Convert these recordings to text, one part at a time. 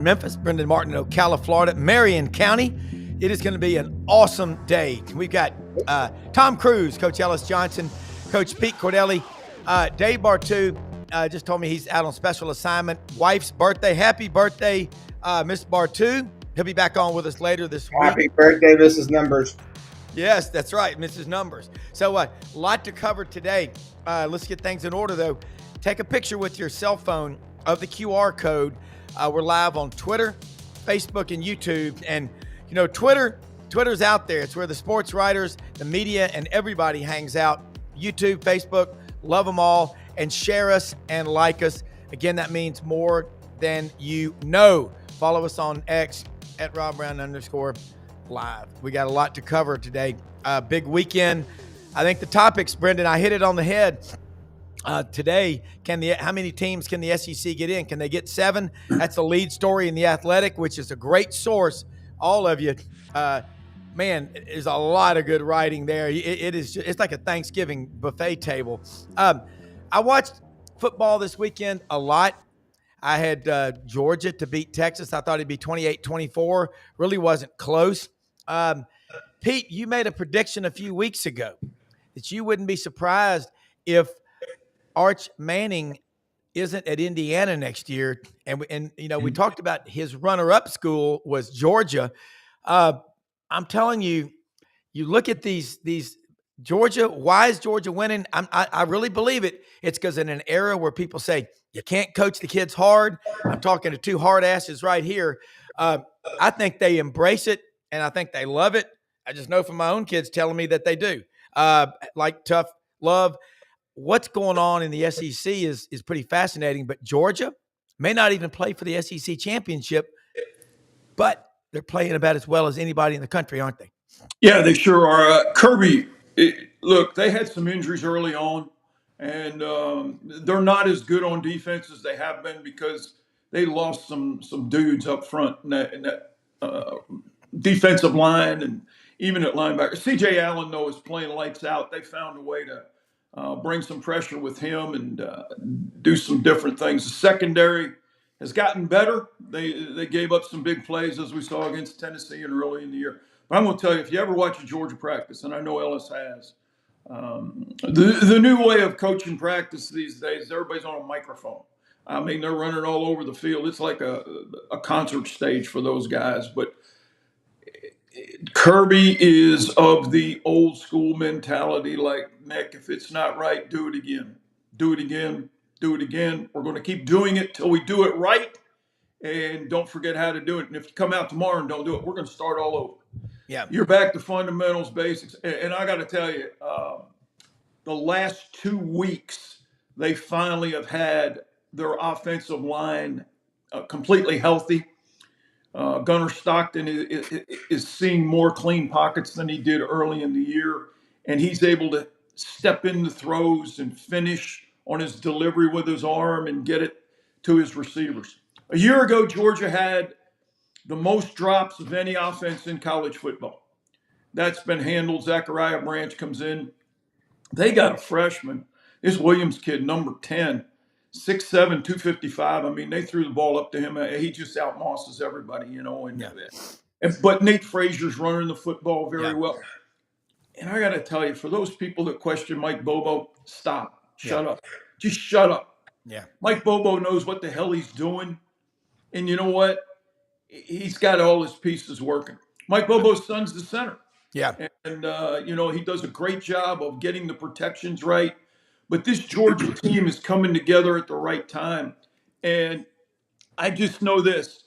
Memphis, Brendan Martin in Ocala, Florida, Marion County. It is going to be an awesome day. We've got Tom Cruise, Coach Ellis Johnson, Coach Pete Cordelli, Dave Bartoo just told me he's out on special assignment. Wife's birthday. Happy birthday, Miss Bartoo. He'll be back on with us later this week. Happy birthday, Mrs. Numbers. Yes, that's right, Mrs. Numbers. So a lot to cover today. Let's get things in order, though. Take a picture with your cell phone of the QR code. We're live on Twitter, Facebook, and YouTube. And, you know, Twitter's out there. It's where the sports writers, the media, and everybody hangs out. YouTube, Facebook, love them all. And share us and like us. Again, that means more than you know. Follow us on X at Rob Browne _live. We got a lot to cover today. Big weekend. I think the topics, Brendan, I hit it on the head. Today, how many teams can the SEC get in? Can they get 7? That's the lead story in The Athletic, which is a great source. All of you, man, there's a lot of good writing there. It's like a Thanksgiving buffet table. I watched football this weekend a lot. I had Georgia to beat Texas. I thought it'd be 28-24. Really wasn't close. Pete, you made a prediction a few weeks ago that you wouldn't be surprised if Arch Manning isn't at Indiana next year. And you know, we talked about his runner-up school was Georgia. I'm telling you, you look at these Georgia, why is Georgia winning? I really believe it. It's because in an era where people say, you can't coach the kids hard. I'm talking to two hard asses right here. I think they embrace it, and I think they love it. I just know from my own kids telling me that they do. Like tough love. What's going on in the SEC is pretty fascinating, but Georgia may not even play for the SEC championship, but they're playing about as well as anybody in the country, aren't they? Yeah, they sure are. Kirby, look, they had some injuries early on, and they're not as good on defense as they have been because they lost some dudes up front in that defensive line and even at linebacker. C.J. Allen, though, is playing lights out. They found a way to bring some pressure with him and do some different things. The secondary has gotten better. They gave up some big plays, as we saw against Tennessee and early in the year. But I'm going to tell you, if you ever watch a Georgia practice, and I know Ellis has, the new way of coaching practice these days, everybody's on a microphone. I mean, they're running all over the field. It's like a concert stage for those guys. But Kirby is of the old school mentality, like, Nick, if it's not right, do it again. Do it again. Do it again. We're going to keep doing it till we do it right. And don't forget how to do it. And if you come out tomorrow and don't do it, we're going to start all over. Yeah. You're back to fundamentals, basics. And I got to tell you, the last 2 weeks, they finally have had their offensive line completely healthy. Gunnar Stockton is seeing more clean pockets than he did early in the year. And he's able to step in the throws and finish on his delivery with his arm and get it to his receivers. A year ago, Georgia had the most drops of any offense in college football. That's been handled. Zachariah Branch comes in. They got a freshman, this Williams kid, number 10, 6'7", 255. I mean, they threw the ball up to him. He just outmosses everybody, you know. But Nate Frazier's running the football very well. And I got to tell you, for those people that question Mike Bobo, stop. Shut up. Just shut up. Yeah. Mike Bobo knows what the hell he's doing. And you know what? He's got all his pieces working. Mike Bobo's son's the center. Yeah. And, you know, he does a great job of getting the protections right. But this Georgia team is coming together at the right time. And I just know this.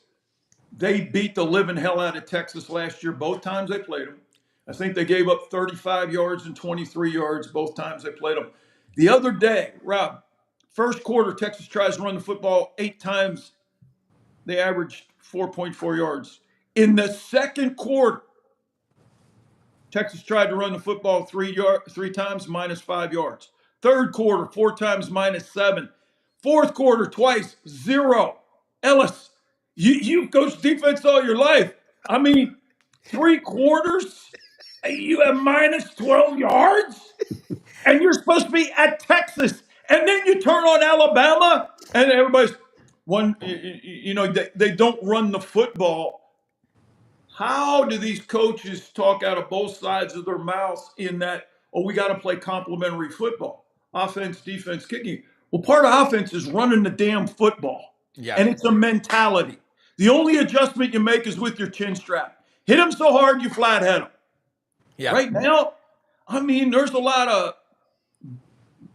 They beat the living hell out of Texas last year, both times they played them. I think they gave up 35 yards and 23 yards both times they played them. The other day, Rob, first quarter, Texas tries to run the football 8 times. They averaged 4.4 yards. In the second quarter, Texas tried to run the football 3 times, -5 yards. Third quarter, 4 times, -7. Fourth quarter, twice, 0. Ellis, you coached defense all your life. I mean, 3 quarters, you have -12 yards, and you're supposed to be at Texas. And then you turn on Alabama, and everybody's, They don't run the football. How do these coaches talk out of both sides of their mouths in that, oh, we got to play complementary football, offense, defense, kicking? Well, part of offense is running the damn football, Yeah. and it's a mentality. The only adjustment you make is with your chin strap. Hit them so hard you flathead them. Yeah. Right now, I mean, there's a lot of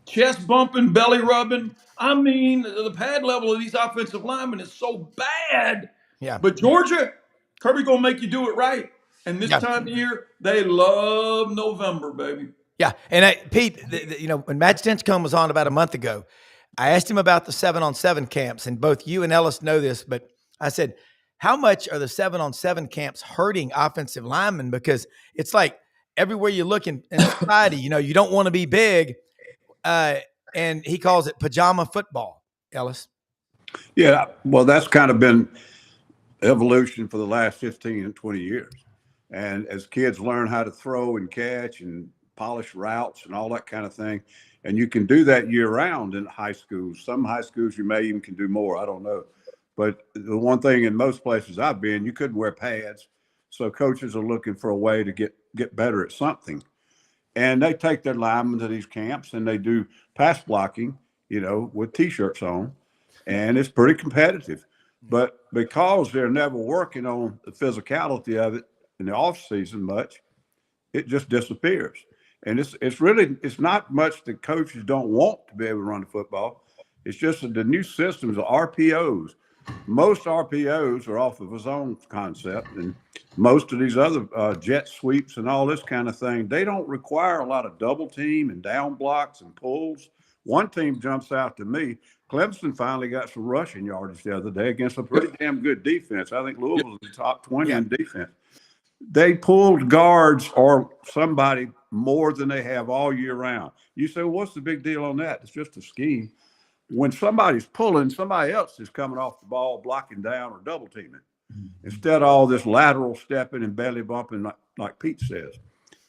chest bumping, belly rubbing. I mean, the pad level of these offensive linemen is so bad. Yeah. But Georgia, Kirby gonna make you do it right. And this Yeah. time of year, they love November, baby. Yeah. And Pete, when Matt Stinchcomb was on about a month ago, I asked him about the 7-on-7 camps, and both you and Ellis know this, but I said, how much are the 7-on-7 camps hurting offensive linemen? Because it's like everywhere you look in society, you don't want to be big. And he calls it pajama football, Ellis. Yeah, well, that's kind of been evolution for the last 15 and 20 years. And as kids learn how to throw and catch and polish routes and all that kind of thing, and you can do that year round in high schools. Some high schools you may even can do more. I don't know. But the one thing in most places I've been, you couldn't wear pads. So coaches are looking for a way to get better at something. And they take their linemen to these camps and they do pass blocking, with T-shirts on. And it's pretty competitive. But because they're never working on the physicality of it in the off season much, it just disappears. And it's not much that coaches don't want to be able to run the football. It's just that the new systems, the RPOs, most RPOs are off of a zone concept, and most of these other jet sweeps and all this kind of thing, they don't require a lot of double team and down blocks and pulls. One team jumps out to me. Clemson finally got some rushing yardage the other day against a pretty damn good defense. I think Louisville's in the top 20 in defense. They pulled guards or somebody more than they have all year round. You say, well, what's the big deal on that? It's just a scheme. When somebody's pulling, somebody else is coming off the ball, blocking down or double teaming. Instead of all this lateral stepping and belly bumping like Pete says.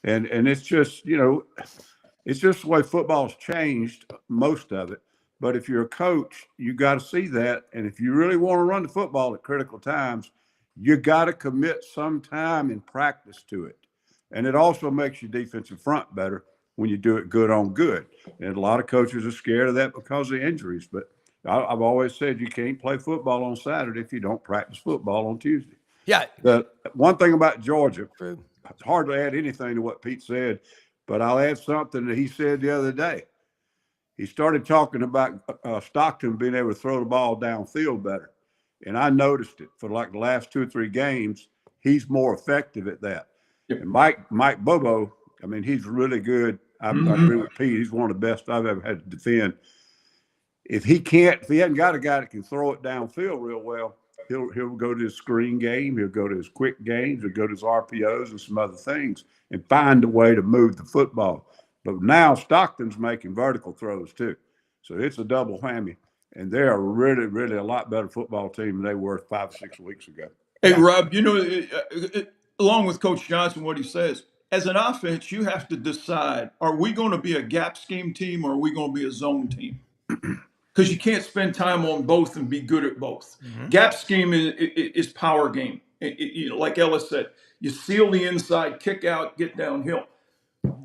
And it's just, it's just the way football's changed, most of it. But if you're a coach, you got to see that. And if you really want to run the football at critical times, you got to commit some time and practice to it. And it also makes your defensive front better when you do it good on good. And a lot of coaches are scared of that because of injuries. But I've always said you can't play football on Saturday if you don't practice football on Tuesday. Yeah. The one thing about Georgia, True. It's hard to add anything to what Pete said, but I'll add something that he said the other day. He started talking about Stockton being able to throw the ball downfield better. And I noticed it for like the last 2 or 3 games. He's more effective at that. Yep. And Mike Bobo, I mean, he's really good. I agree with Pete. He's one of the best I've ever had to defend. If he hasn't got a guy that can throw it downfield real well, he'll go to his screen game. He'll go to his quick games. He'll go to his RPOs and some other things and find a way to move the football. But now Stockton's making vertical throws too. So it's a double whammy. And they are really, really a lot better football team than they were 5 or 6 weeks ago. Hey, Rob, along with Coach Johnson, what he says, as an offense, you have to decide, are we going to be a gap scheme team or are we going to be a zone team? Because you can't spend time on both and be good at both. Mm-hmm. Gap scheme is power game. Like Ellis said, you seal the inside, kick out, get downhill.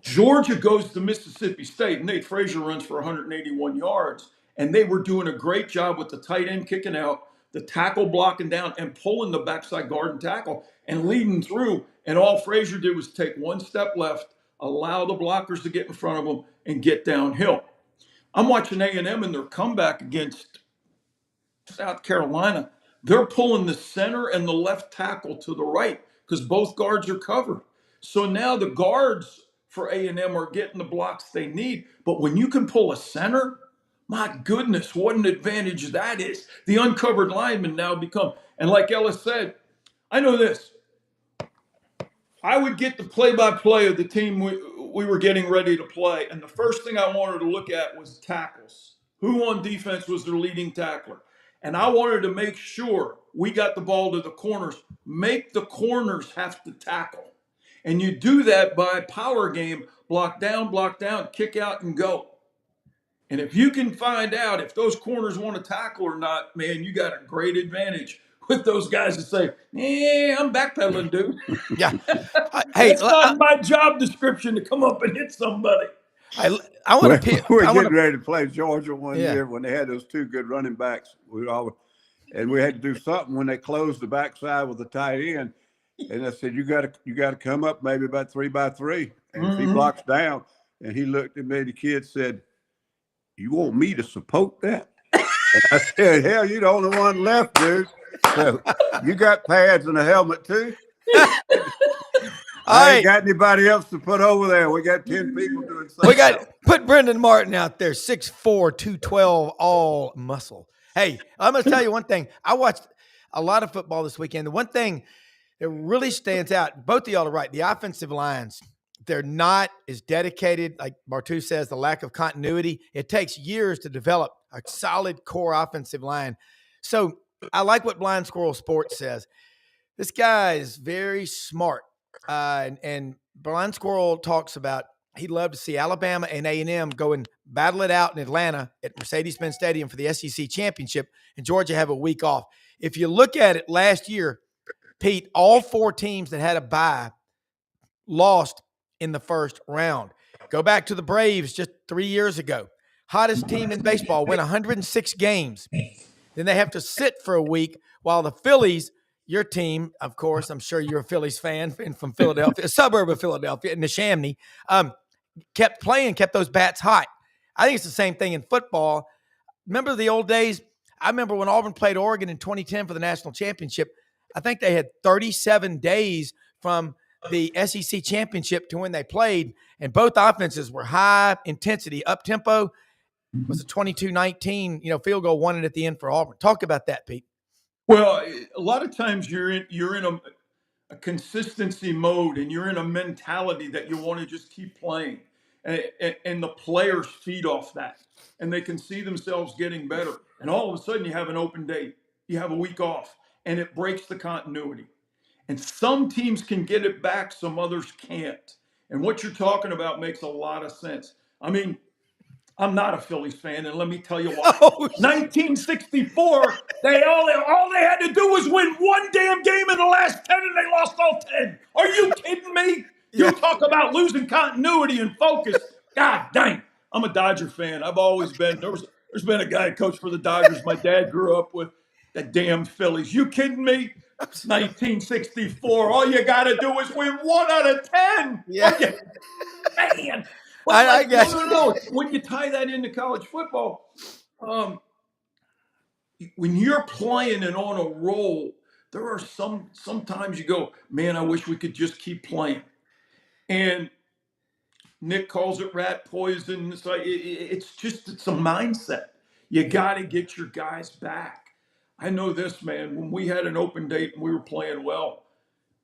Georgia goes to Mississippi State. Nate Frazier runs for 181 yards, and they were doing a great job with the tight end kicking out, the tackle blocking down, and pulling the backside guard and tackle and leading through. And all Frazier did was take one step left, allow the blockers to get in front of them, and get downhill. I'm watching A&M in their comeback against South Carolina. They're pulling the center and the left tackle to the right because both guards are covered. So now the guards for A&M are getting the blocks they need. But when you can pull a center, my goodness, what an advantage that is. The uncovered linemen now become, and like Ellis said, I know this. I would get the play-by-play of the team we were getting ready to play, and the first thing I wanted to look at was tackles. Who on defense was their leading tackler? And I wanted to make sure we got the ball to the corners. Make the corners have to tackle. And you do that by power game, block down, kick out, and go. And if you can find out if those corners want to tackle or not, man, you got a great advantage with those guys that say, "Yeah, I'm backpedaling, dude." Yeah. Hey, It's not my job description to come up and hit somebody. I want to. We're I want getting to. ready to play Georgia one Yeah. year when they had those two good running backs. And we had to do something when they closed the backside with the tight end. And I said, you got to come up maybe about 3 by 3. And if he blocks down, and he looked at me, the kid said, "You want me to support that?" And I said, "Hell, you're the only one left, dude. So you got pads and a helmet too." I ain't got anybody else to put over there. We got 10 people doing something. We got put Brendan Martin out there, 6'4", 212, all muscle. Hey, I'm going to tell you one thing. I watched a lot of football this weekend. The one thing that really stands out, both of y'all are right, the offensive lines, they're not as dedicated, like Bartoo says, the lack of continuity. It takes years to develop a solid core offensive line. So I like what Blind Squirrel Sports says. This guy is very smart. And Blind Squirrel talks about he'd love to see Alabama and A&M go and battle it out in Atlanta at Mercedes-Benz Stadium for the SEC championship, and Georgia have a week off. If you look at it last year, Pete, all 4 teams that had a bye lost in the first round. Go back to the Braves just 3 years ago. Hottest team in baseball, win 106 games. Then they have to sit for a week while the Phillies, your team, of course, I'm sure you're a Phillies fan from Philadelphia, a suburb of Philadelphia, in Neshaminy, kept playing, kept those bats hot. I think it's the same thing in football. Remember the old days? I remember when Auburn played Oregon in 2010 for the national championship. I think they had 37 days from the SEC championship to when they played, and both offenses were high intensity, up tempo. It was a 22-19, field goal, won it at the end for Auburn. Talk about that, Pete. Well, a lot of times you're in a consistency mode, and you're in a mentality that you want to just keep playing, and the players feed off that, and they can see themselves getting better. And all of a sudden, you have an open date, you have a week off, and it breaks the continuity. And some teams can get it back, some others can't. And what you're talking about makes a lot of sense. I mean, I'm not a Phillies fan, and let me tell you why. 1964, all they had to do was win one damn game in the last 10, and they lost all 10. Are you kidding me? You talk about losing continuity and focus. God dang. I'm a Dodger fan. I've always been. There's been a guy who coached for the Dodgers my dad grew up with. The damn Phillies. You kidding me? 1964. All you got to do is win 1 out of 10. Yeah. Man. I guess. No. When you tie that into college football, when you're playing and on a roll, there are sometimes you go, man, I wish we could just keep playing. And Nick calls it rat poison. It's a mindset. You got to get your guys back. I know this, man. When we had an open date and we were playing well,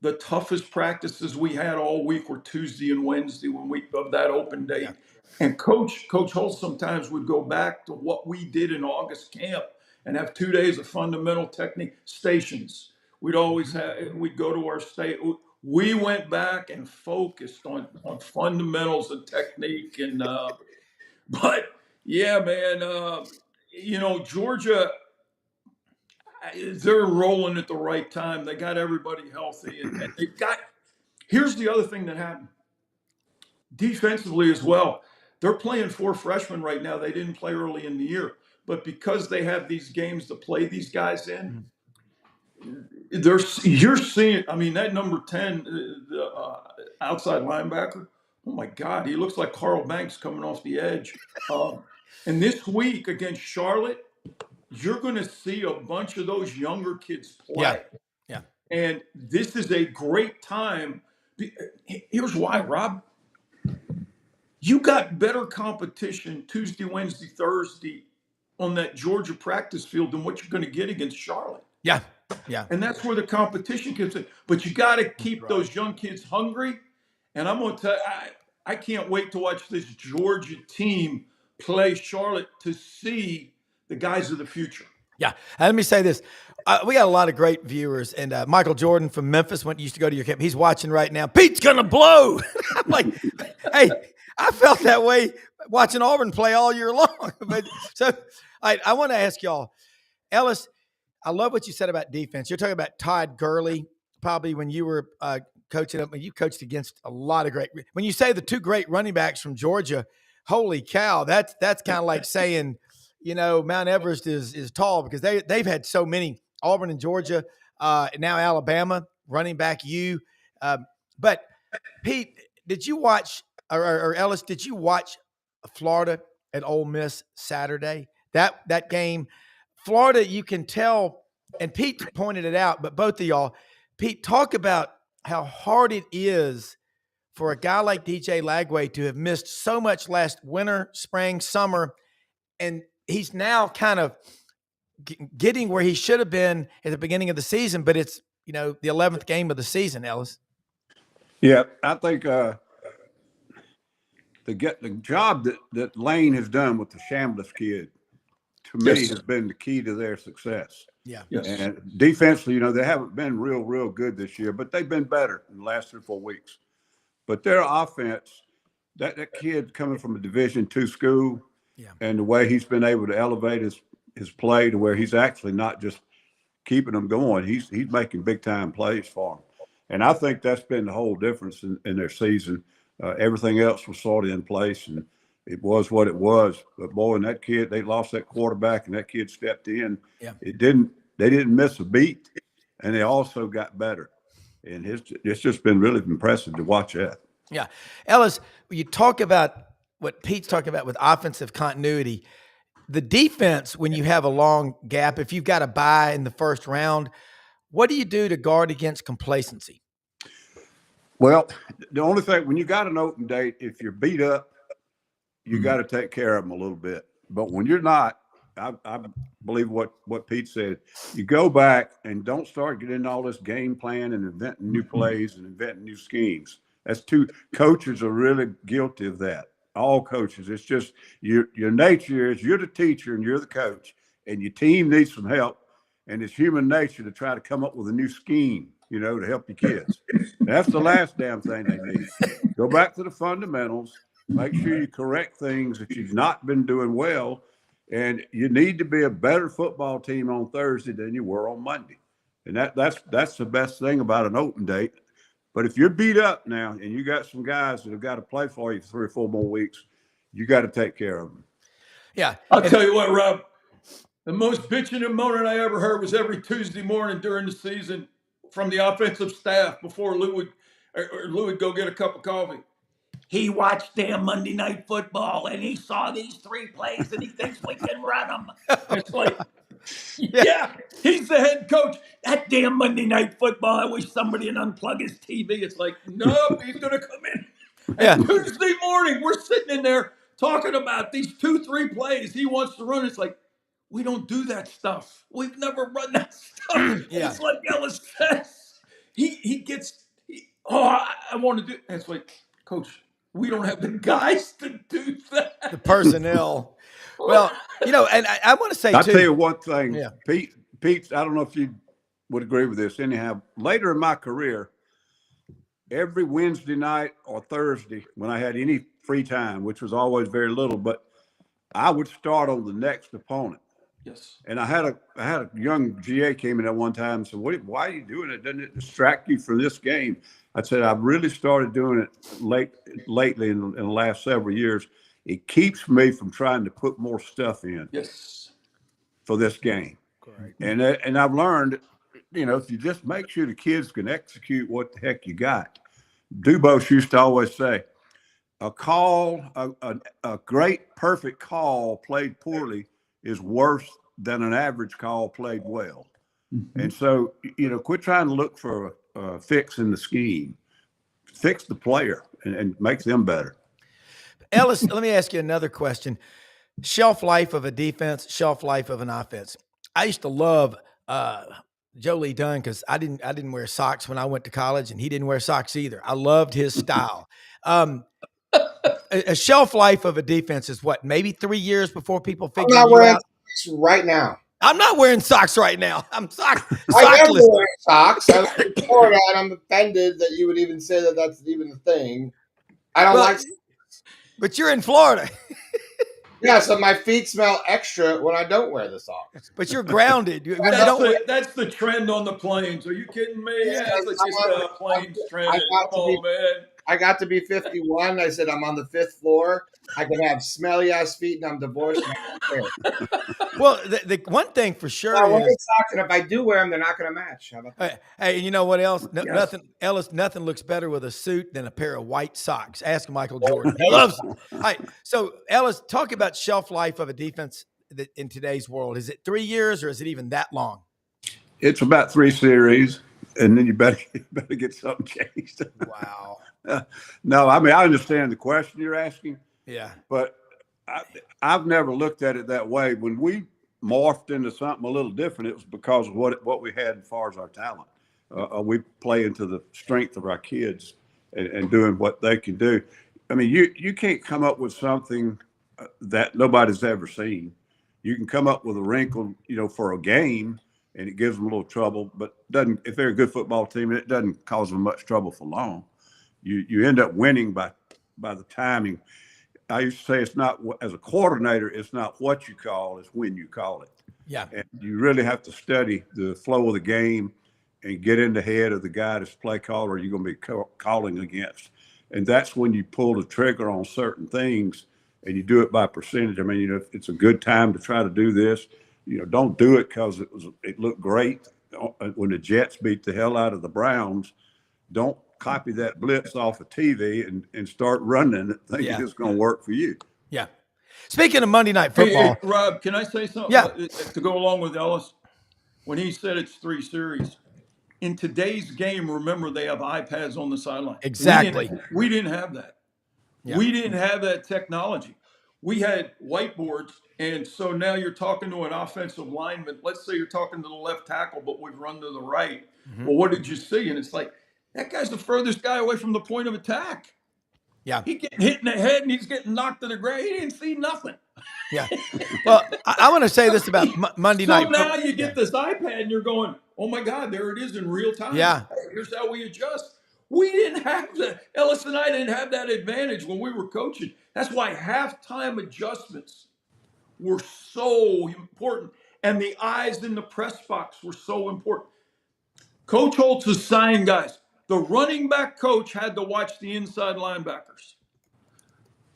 the toughest practices we had all week were Tuesday and Wednesday of that open date. Yeah. And Coach Holt sometimes would go back to what we did in August camp and have 2 days of fundamental technique stations. We'd go to our state. We went back and focused on fundamentals and technique. And but yeah, man, Georgia, they're rolling at the right time. They got everybody healthy, and they've got. Here's the other thing that happened defensively as well. They're playing 4 freshmen right now. They didn't play early in the year, but because they have these games to play these guys in, you're seeing. I mean, that number 10, the outside linebacker. Oh my God, he looks like Carl Banks coming off the edge. And this week against Charlotte, you're going to see a bunch of those younger kids play. Yeah. And this is a great time. Here's why, Rob. You got better competition Tuesday, Wednesday, Thursday on that Georgia practice field than what you're going to get against Charlotte. Yeah. And that's where the competition comes in. But you got to keep those young kids hungry. And I'm going to tell you, I can't wait to watch this Georgia team play Charlotte to see the guys of the future. Yeah. And let me say this. We got a lot of great viewers. And Michael Jordan from Memphis used to go to your camp. He's watching right now. Pete's going to blow. I'm like, hey, I felt that way watching Auburn play all year long. But so I want to ask y'all, Ellis, I love what you said about defense. You're talking about Todd Gurley, probably when you were coaching up. You coached against a lot of great. When you say the two great running backs from Georgia, holy cow, that's kind of like saying, Mount Everest is tall, because they've had so many. Auburn and Georgia, now Alabama running back. But Pete, did you watch or Ellis? Did you watch Florida at Ole Miss Saturday? That game, Florida, you can tell, and Pete pointed it out. But both of y'all, Pete, talk about how hard it is for a guy like DJ Lagway to have missed so much last winter, spring, summer, and he's now kind of getting where he should have been at the beginning of the season. But it's the 11th game of the season, Ellis. Yeah, I think the job that Lane has done with the Chambliss kid, to me, has been the key to their success. Yeah. Yes. And defensively, they haven't been real good this year, but they've been better in the last 3 or 4 weeks. But their offense, that kid coming from a Division II school, and the way he's been able to elevate his play to where he's actually not just keeping them going, he's making big time plays for them. And I think that's been the whole difference in their season. Everything else was sort of in place, and it was what it was. But boy, and that kid, they lost that quarterback, and that kid stepped in. Yeah. They didn't miss a beat, and they also got better. And it's just been really impressive to watch that. Yeah. Ellis, you talk about what Pete's talking about with offensive continuity. The defense, when you have a long gap, if you've got a bye in the first round, what do you do to guard against complacency? Well, the only thing, when you got an open date, if you're beat up, you got to take care of them a little bit. But when you're not, I believe what Pete said. You go back and don't start getting all this game plan and inventing new plays and inventing new schemes. That's coaches are really guilty of that. All coaches. It's just your nature is you're the teacher and you're the coach, and your team needs some help. And it's human nature to try to come up with a new scheme, to help your kids. That's the last damn thing they need. Go back to the fundamentals. Make sure you correct things that you've not been doing well. And you need to be a better football team on Thursday than you were on Monday. And that's the best thing about an open date. But if you're beat up now and you got some guys that have got to play for you for 3 or 4 more weeks, you got to take care of them. Yeah. I'll tell you what, Rob, the most bitching and moaning I ever heard was every Tuesday morning during the season from the offensive staff before Lou would go get a cup of coffee. He watched damn Monday Night Football and he saw these 3 plays and he thinks we can run them. It's like, yeah, he's the head coach. That damn Monday Night Football, I wish somebody would unplug his TV. It's like, nope, he's going to come in. And Tuesday morning, we're sitting in there talking about these 2-3 plays he wants to run. It's like, we don't do that stuff. We've never run that stuff. It's like Ellis says. I want to do. And it's like, Coach, we don't have the guys to do that. The personnel. Well, and I want to say, I'll too. tell you one thing, Pete, I don't know if you would agree with this. Anyhow, later in my career, every Wednesday night or Thursday, when I had any free time, which was always very little, but I would start on the next opponent. Yes. And I had a young GA came in at one time and said, why are you doing it? Doesn't it distract you from this game? I said, I've really started doing it lately in the last several years. It keeps me from trying to put more stuff in. Yes. For this game. Correct. And I've learned, if you just make sure the kids can execute what the heck you got. Dubose used to always say, a great perfect call played poorly is worse than an average call played well. Mm-hmm. And so, quit trying to look for a fix in the scheme. Fix the player and make them better. Ellis, let me ask you another question. Shelf life of a defense, shelf life of an offense. I used to love Joe Lee Dunn because I didn't wear socks when I went to college, and he didn't wear socks either. I loved his style. A shelf life of a defense is what, maybe 3 years before people figure you out? Right now. I'm not wearing socks right now. I'm sockless. I am wearing socks. Before that, I'm offended that you would even say that that's even a thing. I don't like socks. But you're in Florida. Yeah, so my feet smell extra when I don't wear the socks. But you're grounded. You I don't. That's the trend on the planes. Are you kidding me? Yeah, Yeah, it's just planes trending. Come on, man. I got to be 51. I said I'm on the 5th floor. I can have smelly ass feet, and I'm divorced. And I don't care. Well, the one thing for sure I wear is, socks, and if I do wear them, they're not going to match. How about that? hey, you know what else? Yes. Nothing looks better with a suit than a pair of white socks. Ask Michael Jordan. He loves them. All right. So, Ellis, talk about shelf life of a defense in today's world. Is it 3 years or is it even that long? It's about 3 series, and then you better get something changed. Wow. No, I mean, I understand the question you're asking. Yeah. But I've never looked at it that way. When we morphed into something a little different, it was because of what we had as far as our talent. We play into the strength of our kids and doing what they can do. I mean, you can't come up with something that nobody's ever seen. You can come up with a wrinkle, for a game, and it gives them a little trouble, but doesn't. If they're a good football team, it doesn't cause them much trouble for long. You end up winning by the timing. I used to say it's not, as a coordinator, it's not what you call, it's when you call it. Yeah. And you really have to study the flow of the game and get in the head of the guy that's play caller you're going to be calling against. And that's when you pull the trigger on certain things, and you do it by percentage. I mean, if it's a good time to try to do this, don't do it because it looked great when the Jets beat the hell out of the Browns. Don't copy that blitz off of TV and start running it thinking it's going to work for you. Yeah. Speaking of Monday Night Football. Hey, Rob, can I say something? Yeah. To go along with Ellis, when he said it's 3 series, in today's game, remember they have iPads on the sideline. Exactly. We didn't have that. Yeah. We didn't have that technology. We had whiteboards, and so now you're talking to an offensive lineman. Let's say you're talking to the left tackle, but we've run to the right. Mm-hmm. Well, what did you see? And it's like, that guy's the furthest guy away from the point of attack. Yeah. He getting hit in the head and he's getting knocked to the ground. He didn't see nothing. Yeah. Well, I want to say this about Monday night. So now you get this iPad and you're going, oh my God, there it is in real time. Yeah. Hey, here's how we adjust. We didn't have that. Ellis and I didn't have that advantage when we were coaching. That's why halftime adjustments were so important. And the eyes in the press box were so important. Coach Holtz assigned guys. The running back coach had to watch the inside linebackers.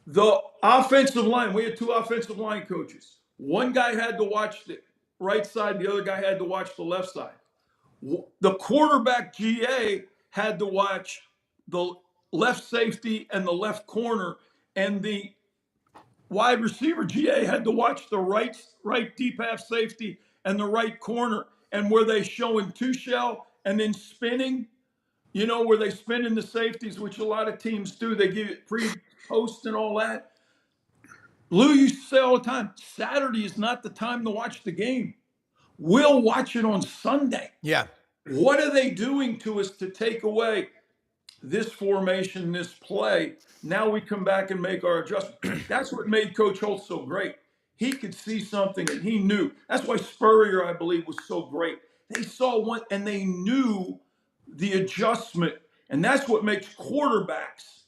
The offensive line, we had 2 offensive line coaches. One guy had to watch the right side, the other guy had to watch the left side. The quarterback GA had to watch the left safety and the left corner, and the wide receiver GA had to watch the right deep half safety and the right corner. And were they showing 2-shell and then spinning? Where they spin in the safeties, which a lot of teams do. They give it pre-post and all that. Lou used to say all the time, Saturday is not the time to watch the game. We'll watch it on Sunday. Yeah. What are they doing to us to take away this formation, this play? Now we come back and make our adjustment. That's what made Coach Holtz so great. He could see something and he knew. That's why Spurrier, I believe, was so great. They saw one and they knew the adjustment, and that's what makes quarterbacks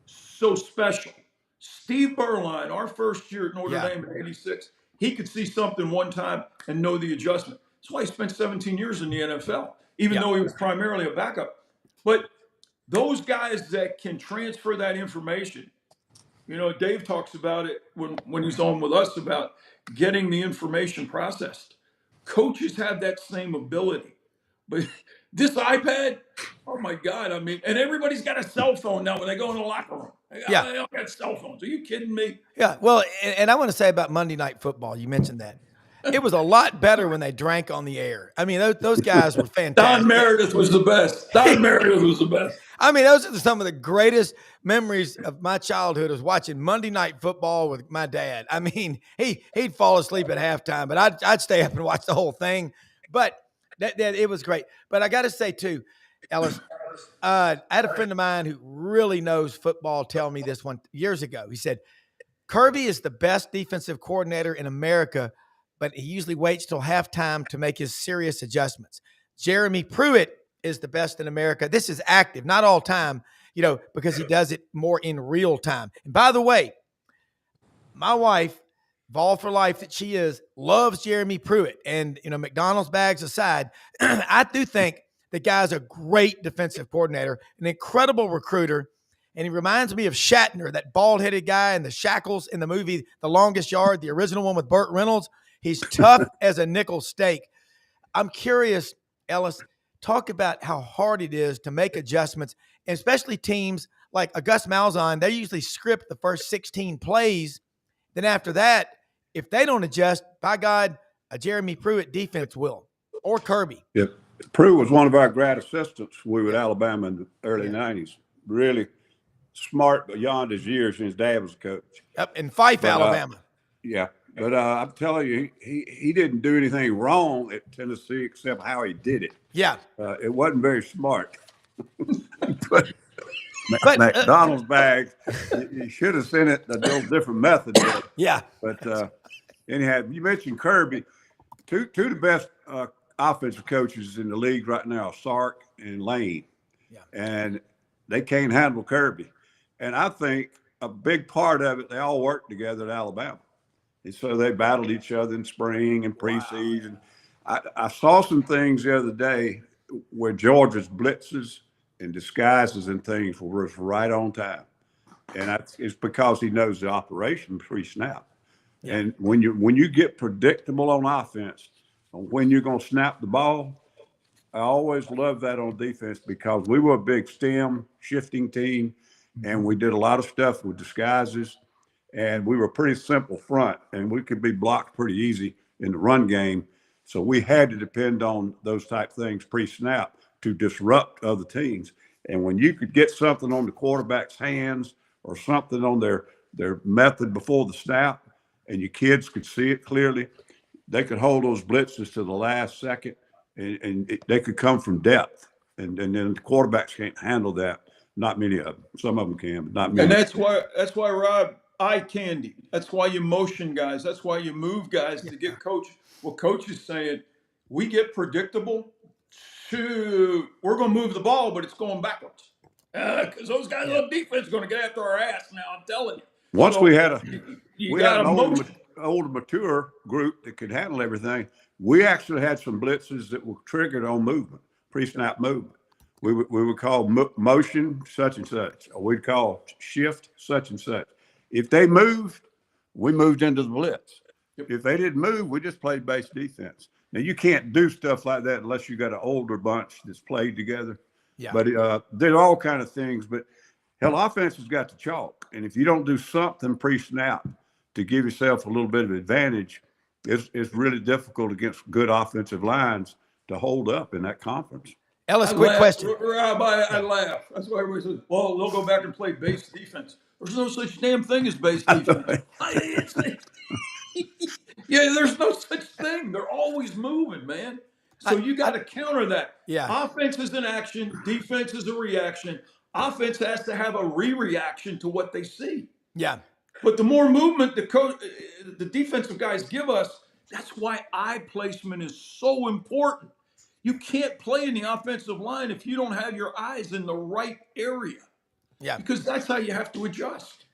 so special. Steve Berline, our first year at Notre Dame in '86, he could see something one time and know the adjustment. That's why he spent 17 years in the NFL, even though he was primarily a backup. But those guys that can transfer that information, Dave talks about it when he's on with us about getting the information processed. Coaches have that same ability. But this iPad, oh my God, and everybody's got a cell phone now when they go in the locker room. They all got cell phones. Are you kidding me? Yeah, well, and I want to say about Monday Night Football, you mentioned that. It was a lot better when they drank on the air. I mean, those guys were fantastic. Don Meredith was the best. I mean, those are some of the greatest memories of my childhood, was watching Monday Night Football with my dad. I mean, he'd fall asleep at halftime, but I'd stay up and watch the whole thing. But that it was great. But I got to say, too, Ellis, I had a friend of mine who really knows football tell me this one years ago. He said, Kirby is the best defensive coordinator in America, but he usually waits till halftime to make his serious adjustments. Jeremy Pruitt is the best in America. This is active, not all time, because he does it more in real time. And by the way, my wife, Vol for life that she is, loves Jeremy Pruitt. And, McDonald's bags aside, I do think the guy's a great defensive coordinator, an incredible recruiter. And he reminds me of Shatner, that bald-headed guy in the shackles in the movie The Longest Yard, the original one with Burt Reynolds. He's tough as a nickel steak. I'm curious, Ellis, talk about how hard it is to make adjustments, and especially teams like Gus Malzahn. They usually script the first 16 plays. Then after that, if they don't adjust, by God, a Jeremy Pruitt defense will, or Kirby. Yep. Pruitt was one of our grad assistants. We were at Alabama in the early 90s. Really smart beyond his years, and his dad was a coach. Yep, in Fife, Alabama. Yeah. But I'm telling you, he didn't do anything wrong at Tennessee except how he did it. Yeah. It wasn't very smart. But McDonald's bags, you should have sent it a little different method. Yeah. But anyhow, you mentioned Kirby. Two of the best offensive coaches in the league right now, Sark and Lane. Yeah. And they can't handle Kirby. And I think a big part of it, they all worked together at Alabama. And so they battled each other in spring and preseason. Wow. I saw some things the other day where Georgia's blitzes and disguises and things were right on time. And it's because he knows the operation pre-snap. Yeah. And when you get predictable on offense, on when you're going to snap the ball, I always love that on defense because we were a big stem shifting team, and we did a lot of stuff with disguises, and we were a pretty simple front, and we could be blocked pretty easy in the run game. So we had to depend on those type things pre-snap to disrupt other teams. And when you could get something on the quarterback's hands or something on their method before the snap, and your kids could see it clearly, they could hold those blitzes to the last second, and they could come from depth. And then the quarterbacks can't handle that. Not many of them. Some of them can, but not many. And that's why Rob, eye candy. That's why you motion guys. That's why you move guys to get coach. What coach is saying, we get predictable. We're going to move the ball, but it's going backwards. Because those guys on defense are going to get after our ass now, I'm telling you. Once we had an older, mature group that could handle everything, we actually had some blitzes that were triggered on movement, pre-snap movement. We would call motion such and such, or we'd call shift such and such. If they moved, we moved into the blitz. If they didn't move, we just played base defense. Now, you can't do stuff like that unless you got an older bunch that's played together. Yeah. But there's all kind of things. But, hell, offense has got to chalk. And if you don't do something pre-snap to give yourself a little bit of advantage, it's really difficult against good offensive lines to hold up in that conference. Ellis, quick question. Rob, I laugh. That's why everybody says, well, they'll go back and play base defense. There's no such damn thing as base defense. Yeah, there's no such thing. They're always moving, man. So you got to counter that. Yeah. Offense is an action. Defense is a reaction. Offense has to have a reaction to what they see. Yeah. But the more movement the defensive guys give us, that's why eye placement is so important. You can't play in the offensive line if you don't have your eyes in the right area. Yeah. Because that's how you have to adjust.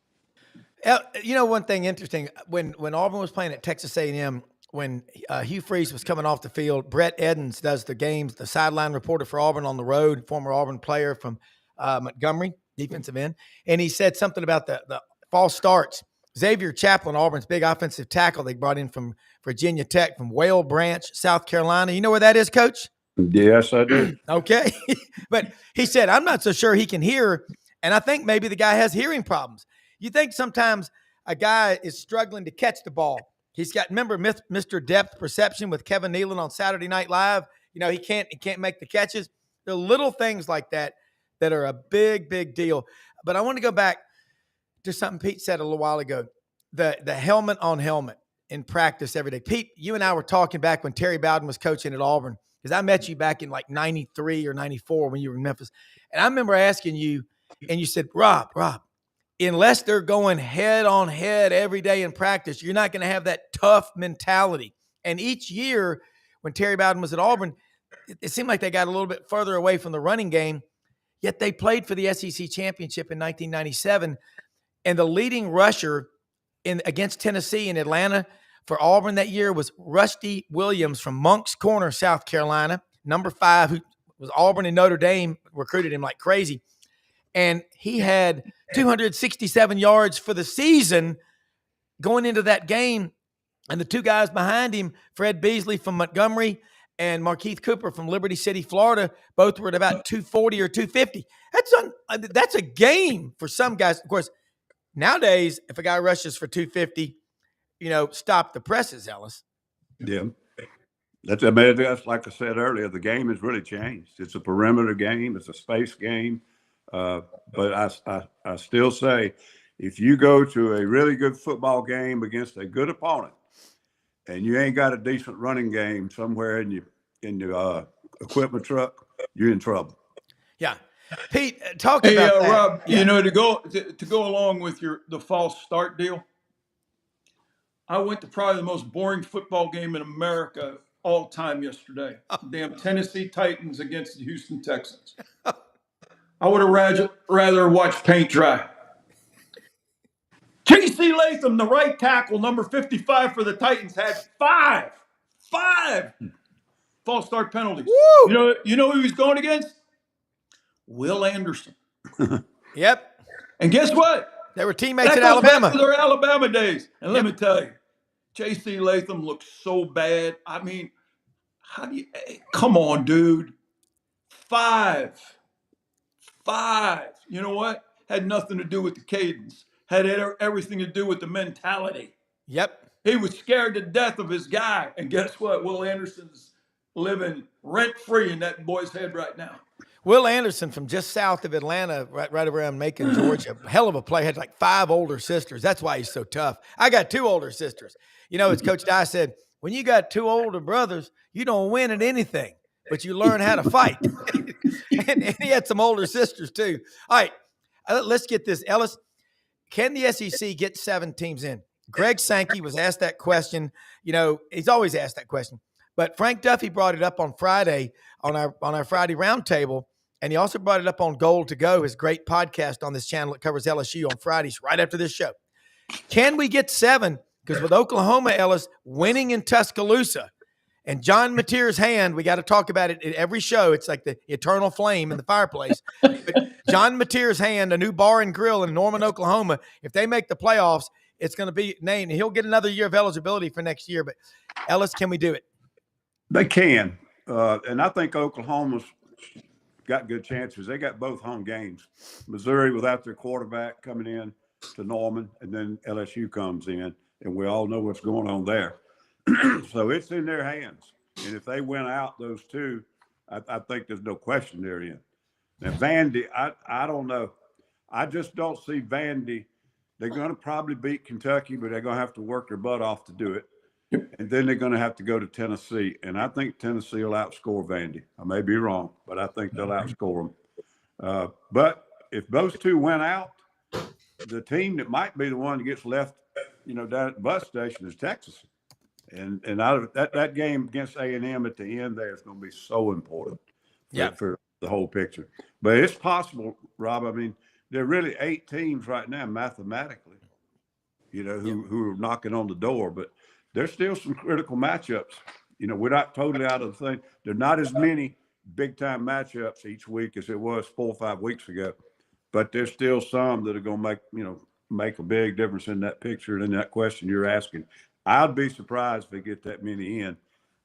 One thing interesting, when Auburn was playing at Texas A&M, when Hugh Freeze was coming off the field, Brett Edens does the games, the sideline reporter for Auburn on the road, former Auburn player from Montgomery, defensive end. And he said something about the false starts. Xavier Chaplin, Auburn's big offensive tackle they brought in from Virginia Tech, from Whale Branch, South Carolina. You know where that is, Coach? Yes, I do. Okay. But he said, I'm not so sure he can hear, and I think maybe the guy has hearing problems. You think sometimes a guy is struggling to catch the ball. He's got, remember Mr. Depth Perception with Kevin Nealon on Saturday Night Live? He can't make the catches. There are little things like that are a big, big deal. But I want to go back to something Pete said a little while ago, the helmet on helmet in practice every day. Pete, you and I were talking back when Terry Bowden was coaching at Auburn, because I met you back in like 93 or 94 when you were in Memphis. And I remember asking you, and you said, Rob, unless they're going head on head every day in practice, you're not going to have that tough mentality. And each year when Terry Bowden was at Auburn, it seemed like they got a little bit further away from the running game. yet they played for the SEC championship in 1997. And the leading rusher against Tennessee in Atlanta for Auburn that year was Rusty Williams from Moncks Corner, South Carolina, number 5, who was Auburn and Notre Dame, recruited him like crazy. And he had 267 yards for the season going into that game. And the two guys behind him, Fred Beasley from Montgomery and Markeith Cooper from Liberty City, Florida, both were at about 240 or 250. That's a game for some guys. Of course, nowadays, if a guy rushes for 250, stop the presses, Ellis. Yeah. That's like I said earlier, the game has really changed. It's a perimeter game. It's a space game. But I still say, if you go to a really good football game against a good opponent and you ain't got a decent running game somewhere in your equipment truck, you're in trouble. Yeah. Pete, talk about that. Rob, yeah. to go along with the false start deal, I went to probably the most boring football game in America all time yesterday. Damn Tennessee Titans against the Houston Texans. I would have rather watched paint dry. J.C. Latham, the right tackle, number 55 for the Titans, had five false start penalties. Woo! You know who he was going against? Will Anderson. Yep. And guess what? They were teammates That at goes Alabama. back to their Alabama days. And let Yep. me tell you, J.C. Latham looks so bad. I mean, come on, dude. Five. You know what? Had nothing to do with the cadence. Had everything to do with the mentality. Yep. He was scared to death of his guy. And guess what? Will Anderson's living rent-free in that boy's head right now. Will Anderson from just south of Atlanta, right around Macon, Georgia, hell of a player, had like 5 older sisters. That's why he's so tough. I got 2 older sisters. As Coach Dye said, when you got 2 older brothers, you don't win at anything, but you learn how to fight. and he had some older sisters too. All right, let's get this. Ellis, can the SEC get 7 teams in? Greg Sankey was asked that question. He's always asked that question. But Frank Duffy brought it up on Friday on our Friday roundtable. And he also brought it up on Goal to Go, his great podcast on this channel that covers LSU on Fridays, right after this show. Can we get 7? Because with Oklahoma, Ellis, winning in Tuscaloosa, and John Mateer's hand, we got to talk about it at every show. It's like the eternal flame in the fireplace. But John Mateer's hand, a new bar and grill in Norman, Oklahoma, if they make the playoffs, it's going to be named. He'll get another year of eligibility for next year. But, Ellis, can we do it? They can. And I think Oklahoma's got good chances. They got both home games. Missouri without their quarterback coming in to Norman, and then LSU comes in, and we all know what's going on there. So it's in their hands. And if they win out those 2, I think there's no question they're in. Now, Vandy, I don't know. I just don't see Vandy. They're going to probably beat Kentucky, but they're going to have to work their butt off to do it. And then they're going to have to go to Tennessee. And I think Tennessee will outscore Vandy. I may be wrong, but I think they'll outscore them. But if those 2 win out, the team that might be the one that gets left, down at the bus station is Texas. And that game against A&M at the end there is going to be so important for the whole picture. But it's possible, Rob. I mean, there are really 8 teams right now mathematically, who are knocking on the door. But there's still some critical matchups. We're not totally out of the thing. There are not as many big-time matchups each week as it was 4 or 5 weeks ago. But there's still some that are going to make a big difference in that picture and in that question you're asking. I'd be surprised if they get that many in.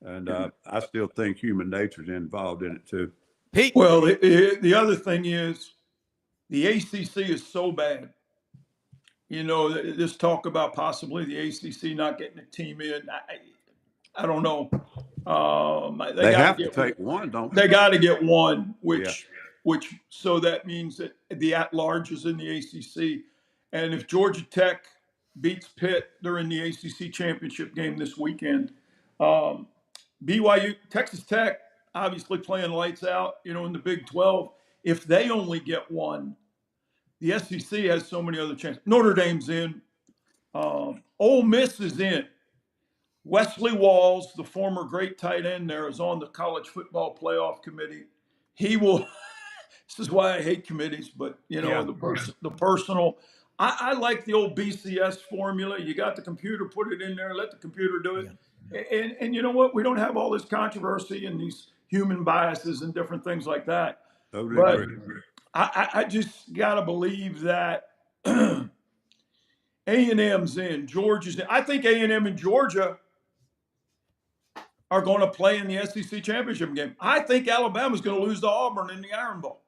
And I still think human nature's involved in it too. Pete? Well, the other thing is the ACC is so bad. This talk about possibly the ACC not getting a team in. I don't know. They have to take one, don't they? They got to get one, which so that means that the at-large is in the ACC. And if Georgia Tech beats Pitt, they're in the ACC championship game this weekend. BYU, Texas Tech, obviously playing lights out, in the Big 12. If they only get one, the SEC has so many other chances. Notre Dame's in. Ole Miss is in. Wesley Walls, the former great tight end there, is on the college football playoff committee. He will This is why I hate committees, but the personal. I like the old BCS formula. You got the computer, put it in there, let the computer do it. And you know what? We don't have all this controversy and these human biases and different things like that. Totally But agree. I just gotta believe that A&M's in, Georgia's in. I think A&M and Georgia are going to play in the SEC championship game. I think Alabama's going to lose to Auburn in the Iron Bowl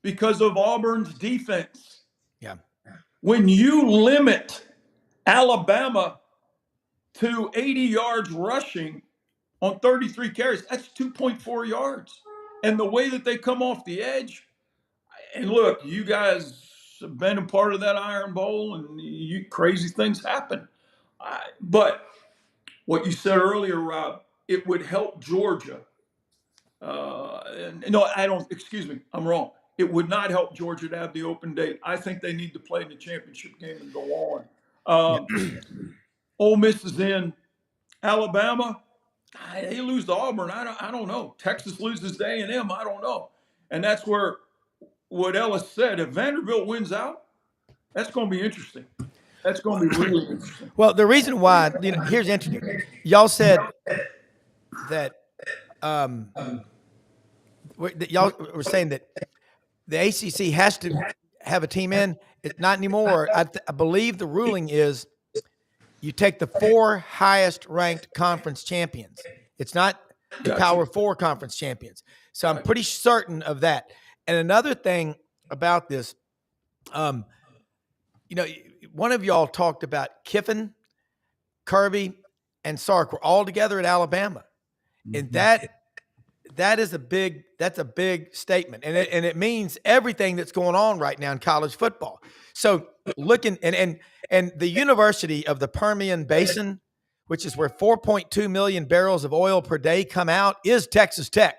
because of Auburn's defense. Yeah. When you limit Alabama to 80 yards rushing on 33 carries, that's 2.4 yards. And the way that they come off the edge, and look, you guys have been a part of that Iron Bowl, and crazy things happen. But what you said earlier, Rob, it would help Georgia. No, I don't. Excuse me, I'm wrong. It would not help Georgia to have the open date. I think they need to play in the championship game and go on. Ole Miss is in. Alabama, they lose to Auburn. I don't know. Texas loses to A&M. I don't know. And that's where what Ellis said. If Vanderbilt wins out, that's going to be interesting. That's going to be really interesting. Well, the reason why, here's interesting. Y'all said that y'all were saying that the ACC has to have a team in. It's not anymore. I believe the ruling is you take the 4 highest ranked conference champions. It's not the Power 4 conference champions. So I'm pretty certain of that. And another thing about this, one of y'all talked about Kiffin, Kirby, and Sark were all together at Alabama. And that's a big statement. And it means everything that's going on right now in college football. So looking and the University of the Permian Basin, which is where 4.2 million barrels of oil per day come out, is Texas Tech.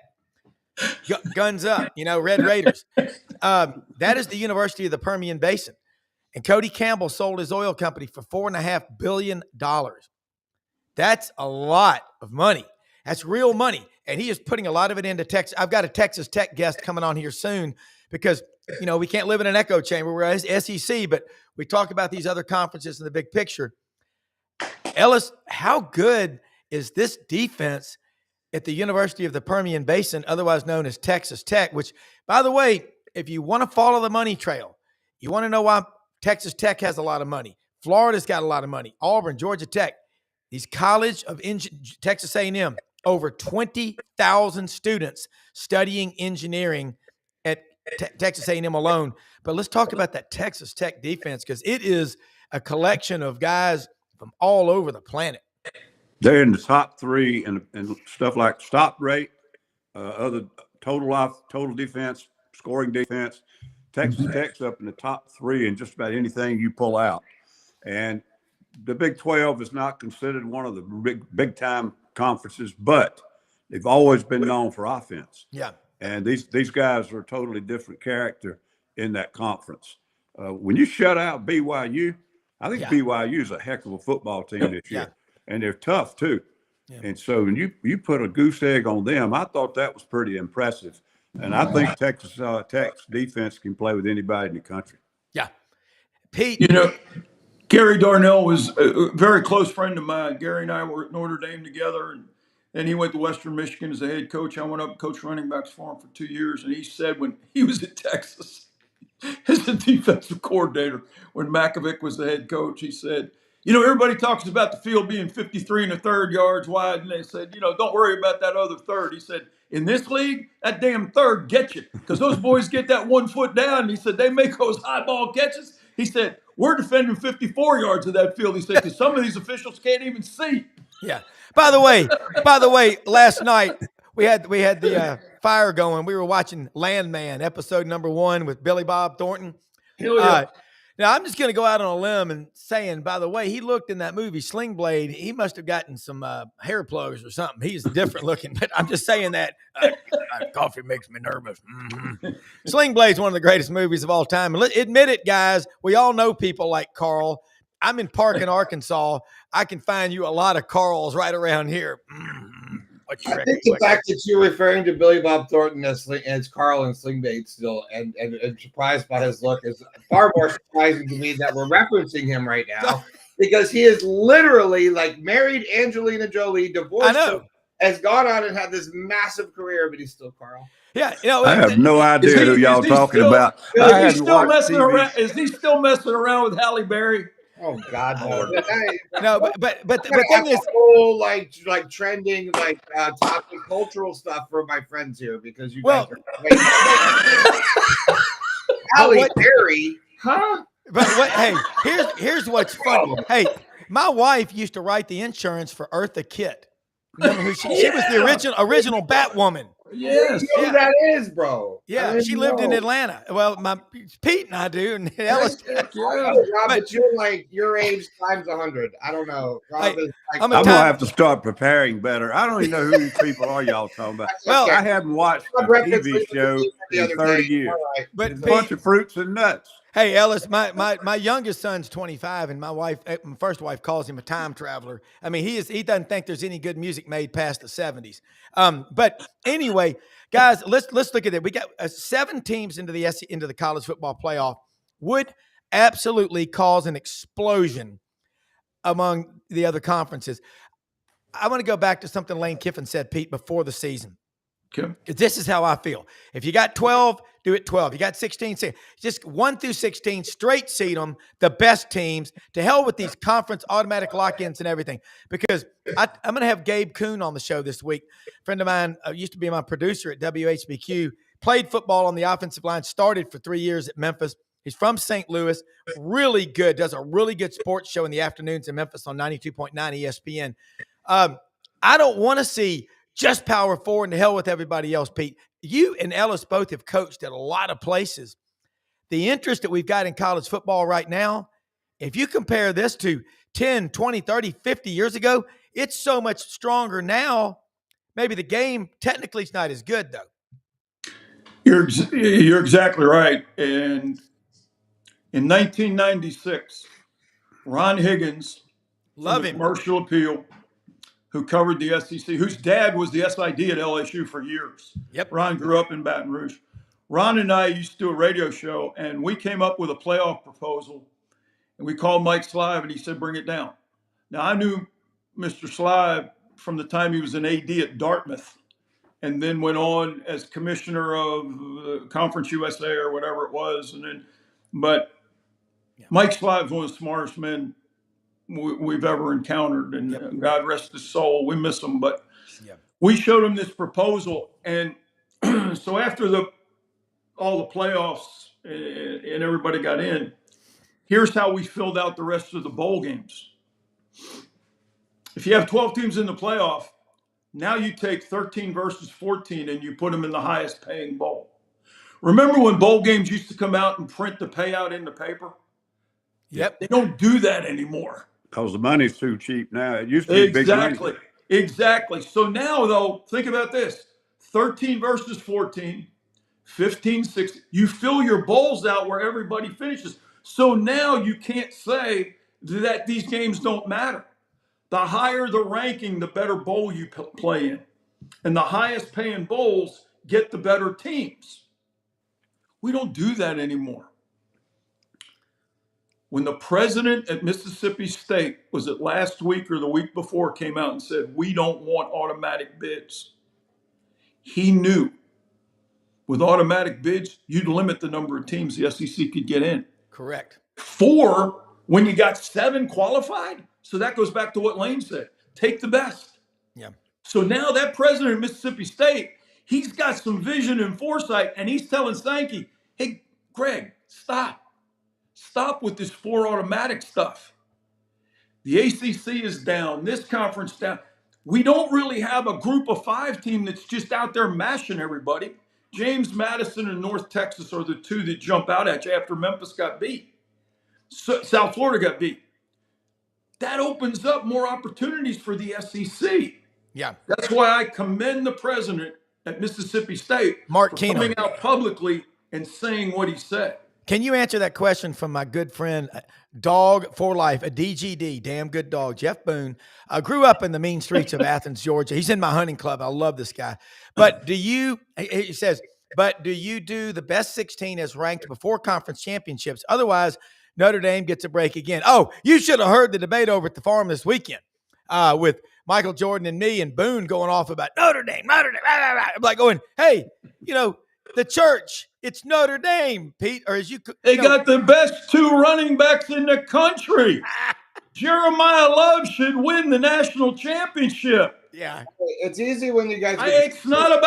Guns up, Red Raiders. That is the University of the Permian Basin. And Cody Campbell sold his oil company for $4.5 billion. That's a lot of money. That's real money. And he is putting a lot of it into Texas. I've got a Texas Tech guest coming on here soon because, we can't live in an echo chamber. We're SEC, but we talk about these other conferences in the big picture. Ellis, how good is this defense at the University of the Permian Basin, otherwise known as Texas Tech, which, by the way, if you want to follow the money trail, you want to know why Texas Tech has a lot of money. Florida's got a lot of money. Auburn, Georgia Tech, these Texas A&M, over 20,000 students studying engineering at Texas A&M alone. But let's talk about that Texas Tech defense because it is a collection of guys from all over the planet. They're in the top 3 and stuff like stop rate, other total defense, scoring defense. Texas Tech's up in the top 3 in just about anything you pull out. And the Big 12 is not considered one of the big time conferences, but they've always been known for offense. Yeah. And these guys are a totally different character in that conference. When you shut out BYU, I think BYU is a heck of a football team this year. And they're tough too. Yeah. And so when you put a goose egg on them, I thought that was pretty impressive. And I think Texas Tech's defense can play with anybody in the country. Yeah. Pete. Gary Darnell was a very close friend of mine. Gary and I were at Notre Dame together, and then he went to Western Michigan as a head coach. I went up and coached running backs for him for 2 years, and he said when he was at Texas as a defensive coordinator, when Makovic was the head coach, he said, everybody talks about the field being 53 1/3 yards wide, and they said, don't worry about that other third. He said, in this league, that damn third gets you because those boys get that 1 foot down. And he said, they make those high ball catches. He said, we're defending 54 yards of that field. He said, because some of these officials can't even see. Yeah. By the way, last night we had the fire going. We were watching Landman, episode number 1 with Billy Bob Thornton. Hell yeah. Now, I'm just going to go out on a limb and saying, by the way, he looked in that movie Sling Blade. He must have gotten some hair plugs or something. He's different looking, but I'm just saying that coffee makes me nervous. Mm-hmm. Sling Blade's one of the greatest movies of all time. And admit it, guys. We all know people like Carl. I'm in Parkin, Arkansas. I can find you a lot of Carls right around here. Mm-hmm. I think the fact that you're referring to Billy Bob Thornton as Carl and Slingbait still, and surprised by his look is far more surprising to me that we're referencing him right now, because he is literally like married Angelina Jolie, divorced her, has gone on and had this massive career, but he's still Carl. Yeah, I have no idea who y'all talking about. Is he still messing around with Halle Berry? Oh God, no! But the thing is, whole like trending topic cultural stuff for my friends here, because you guys are Halle Berry, huh? But hey, here's what's funny. Hey, my wife used to write the insurance for Eartha Kitt. Remember who she was the original Batwoman. Yes, you know who that is, bro. Yeah, she lived in Atlanta. Well, Pete and I do, and Ellis. Rob, but you're like your age times 100. I don't know. Rob is like, I'm gonna have to start preparing better. I don't even know who these people are y'all talking about. Well, I haven't watched a TV show in 30 years. Right. But it's a bunch of fruits and nuts. Hey, Ellis, my youngest son's 25, and my first wife calls him a time traveler. I mean, he doesn't think there's any good music made past the 70s. But anyway, guys, let's look at it. We got 7 teams into the college football playoff. Would absolutely cause an explosion among the other conferences. I want to go back to something Lane Kiffin said, Pete, before the season. Okay. This is how I feel. If you got 12, do it 12. You got 16, just 1 through 16, straight seed them, the best teams. To hell with these conference automatic lock-ins and everything. Because I'm going to have Gabe Kuhn on the show this week. A friend of mine used to be my producer at WHBQ, played football on the offensive line, started for 3 years at Memphis. He's from St. Louis, really good, does a really good sports show in the afternoons in Memphis on 92.9 ESPN. I don't want to see just Power 4 and to hell with everybody else, Pete. You and Ellis both have coached at a lot of places. The interest that we've got in college football right now, if you compare this to 10, 20, 30, 50 years ago, it's so much stronger now. Maybe the game technically is not as good, though. You're exactly right. And in 1996, Ron Higgins, love him, Commercial Appeal, who covered the SEC, whose dad was the SID at LSU for years. Yep. Ron grew up in Baton Rouge. Ron and I used to do a radio show, and we came up with a playoff proposal, and we called Mike Slive, and he said, bring it down. Now, I knew Mr. Slive from the time he was an AD at Dartmouth, and then went on as commissioner of Conference USA or whatever it was. But Mike Slive is one of the smartest men we've ever encountered, and God rest his soul. We miss him, but we showed him this proposal, and so after all the playoffs and everybody got in, here's how we filled out the rest of the bowl games. If you have 12 teams in the playoff, now you take 13 versus 14 and you put them in the highest paying bowl. Remember when bowl games used to come out and print the payout in the paper? Yep. They don't do that anymore. Because the money's too cheap now. It used to be big money. Exactly. So now, though, think about this. 13 versus 14, 15, 16. You fill your bowls out where everybody finishes. So now you can't say that these games don't matter. The higher the ranking, the better bowl you play in. And the highest paying bowls get the better teams. We don't do that anymore. When the president at Mississippi State, was it last week or the week before, came out and said, we don't want automatic bids, he knew with automatic bids, you'd limit the number of teams the SEC could get in. Correct. 4 when you got 7 qualified. So that goes back to what Lane said. Take the best. Yeah. So now that president of Mississippi State, he's got some vision and foresight, and he's telling Sankey, hey, Greg, stop. Stop with this 4 automatic stuff. The ACC is down. This conference down. We don't really have a group of 5 team that's just out there mashing everybody. James Madison and North Texas are the 2 that jump out at you after Memphis got beat. South Florida got beat. That opens up more opportunities for the SEC. Yeah. That's why I commend the president at Mississippi State Mark for coming out publicly and saying what he said. Can you answer that question from my good friend, Dog for Life, a DGD, damn good dog, Jeff Boone? Grew up in the mean streets of Athens, Georgia. He's in my hunting club. I love this guy. But he says, but do you do the best 16 as ranked before conference championships? Otherwise, Notre Dame gets a break again. Oh, you should have heard the debate over at the farm this weekend with Michael Jordan and me and Boone going off about Notre Dame. Blah, blah, blah. I'm like going, hey, the church, it's Notre Dame, Pete, or as they got the best 2 running backs in the country. Jeremiah Love should win the national championship. Yeah. It's easy when you guys. It's not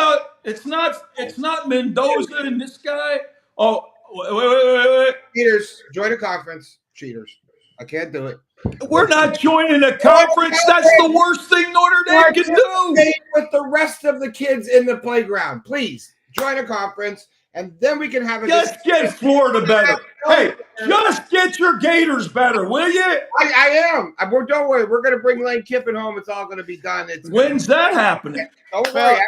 Mendoza and this guy. Oh, wait. Cheaters, join a conference. Cheaters. I can't do it. We're not joining a conference. That's the worst thing Notre Dame can do. With the rest of the kids in the playground, please join a conference, and then we can have a. Just get Florida better. Hey, just get your Gators better, will you? I am. Don't worry. We're going to bring Lane Kiffin home. It's all going to be done. When's that happening? Don't worry.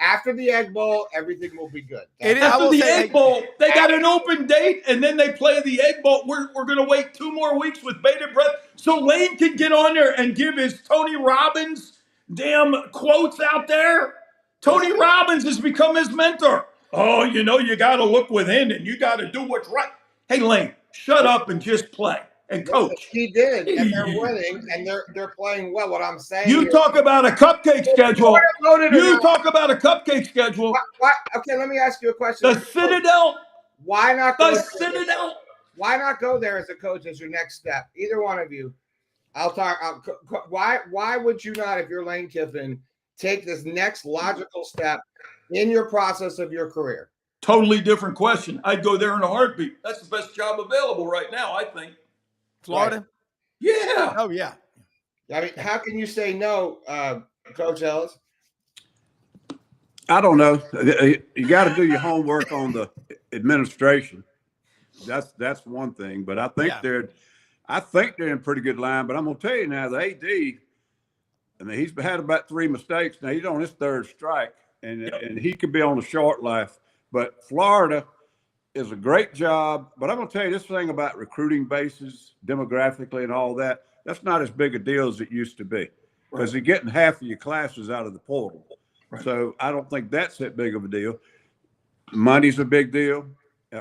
After the Egg Bowl, everything will be good. After the Egg Bowl, they got an open date, and then they play the Egg Bowl. We're going to wait 2 more weeks with bated breath so Lane can get on there and give his Tony Robbins damn quotes out there. Tony Robbins has become his mentor. Oh, you got to look within, and you got to do what's right. Hey, Lane, shut up and just play and coach. He did, and they're winning, and they're playing well. What I'm saying, you talk about a cupcake schedule. You talk about a cupcake schedule. What? Okay, let me ask you a question. The Citadel. Why not go? The Citadel. Why not go there as a coach as your next step? Either one of you. I'll talk. Why would you not, if you're Lane Kiffin, take this next logical step in your process of your career? Totally different question. I'd go there in a heartbeat. That's the best job available right now, I think. Florida? Right. Yeah. Oh, yeah. I mean, how can you say no, Coach Ellis? I don't know. You got to do your homework on the administration. That's one thing. But I think they're in pretty good line. But I'm gonna tell you now, the AD, I mean, he's had about 3 mistakes. Now he's on his 3rd strike, and he could be on the short life. But Florida is a great job. But I'm gonna tell you this thing about recruiting bases, demographically, and all that. That's not as big a deal as it used to be, because you're getting half of your classes out of the portal. Right. So I don't think that's that big of a deal. Money's a big deal.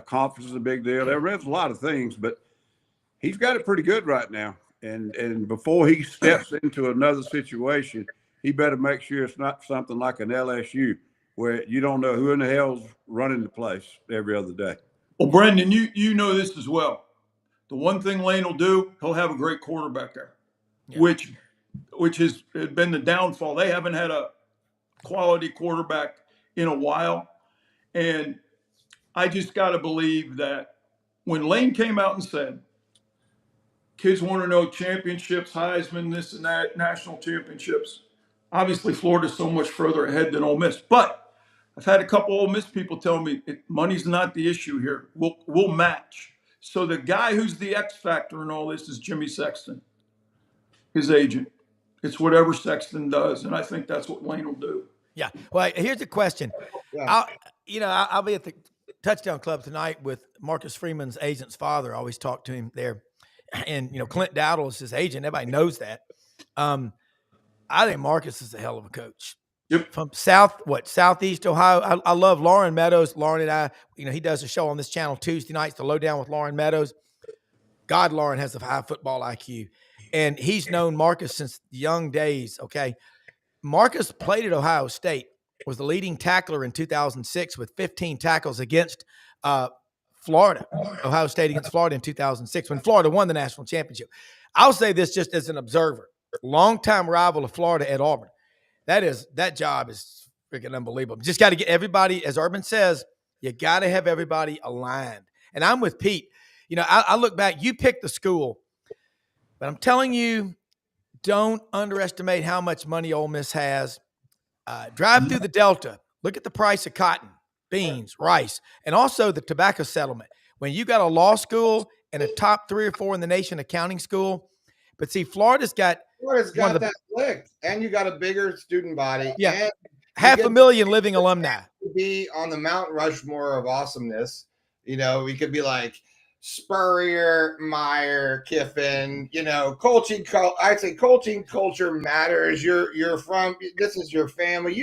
Conference is a big deal. There's a lot of things, but he's got it pretty good right now. And before he steps into another situation, he better make sure it's not something like an LSU where you don't know who in the hell's running the place every other day. Well, Brendan, you know this as well. The one thing Lane will do, he'll have a great quarterback there, which has been the downfall. They haven't had a quality quarterback in a while. And I just got to believe that when Lane came out and said, kids want to know championships, Heisman, this and that, national championships. Obviously, Florida's so much further ahead than Ole Miss. But I've had a couple Ole Miss people tell me money's not the issue here. We'll match. So the guy who's the X factor in all this is Jimmy Sexton, his agent. It's whatever Sexton does, and I think that's what Lane will do. Yeah. Well, here's the question. Yeah. I'll be at the Touchdown Club tonight with Marcus Freeman's agent's father. I always talk to him there. And, Clint Dowdle is his agent. Everybody knows that. I think Marcus is a hell of a coach. Yep. From Southeast Ohio. I love Lauren Meadows. Lauren and I, he does a show on this channel Tuesday nights, The Lowdown with Lauren Meadows. God, Lauren has a high football IQ. And he's known Marcus since young days, okay? Marcus played at Ohio State, was the leading tackler in 2006 with 15 tackles against Florida. Ohio State against Florida in 2006 when Florida won the national championship. I'll say this just as an observer. Longtime rival of Florida at Auburn. That job is freaking unbelievable. Just got to get everybody, as Urban says, you got to have everybody aligned. And I'm with Pete. I look back, you picked the school, but I'm telling you, don't underestimate how much money Ole Miss has. Drive through the Delta. Look at the price of cotton, beans, rice, and also the tobacco settlement. When you got a law school and a top 3 or 4 in the nation accounting school, but see, Florida's got that licked, and you got a bigger student body. Yeah, and 500,000 living alumni. To be on the Mount Rushmore of awesomeness We could be like Spurrier, Meyer, Kiffin, coaching. I'd say coaching culture matters. You're this is your family.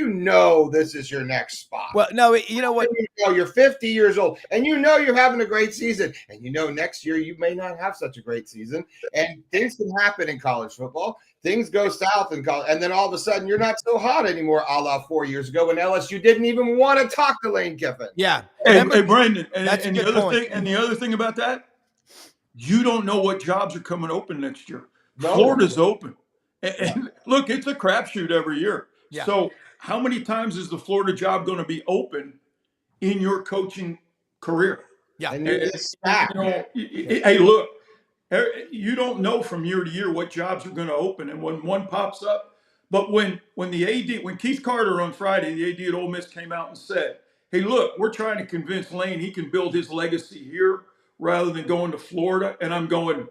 This is your next spot. Well, no, you know what? You're 50 years old and you're having a great season. And next year you may not have such a great season. And things can happen in college football. Things go south in college. And then all of a sudden you're not so hot anymore, a la 4 years ago when LSU didn't even want to talk to Lane Kiffin. Yeah. Hey, Brandon, that's and a good point. The other thing about that, you don't know what jobs are coming open next year. No. Florida's open. And look, it's a crapshoot every year. Yeah. So how many times is the Florida job going to be open in your coaching career? Yeah. And hey, look, you don't know from year to year what jobs are going to open and when one pops up. But when Keith Carter on Friday, the AD at Ole Miss came out and said, hey, look, we're trying to convince Lane he can build his legacy here rather than going to Florida. And I'm going,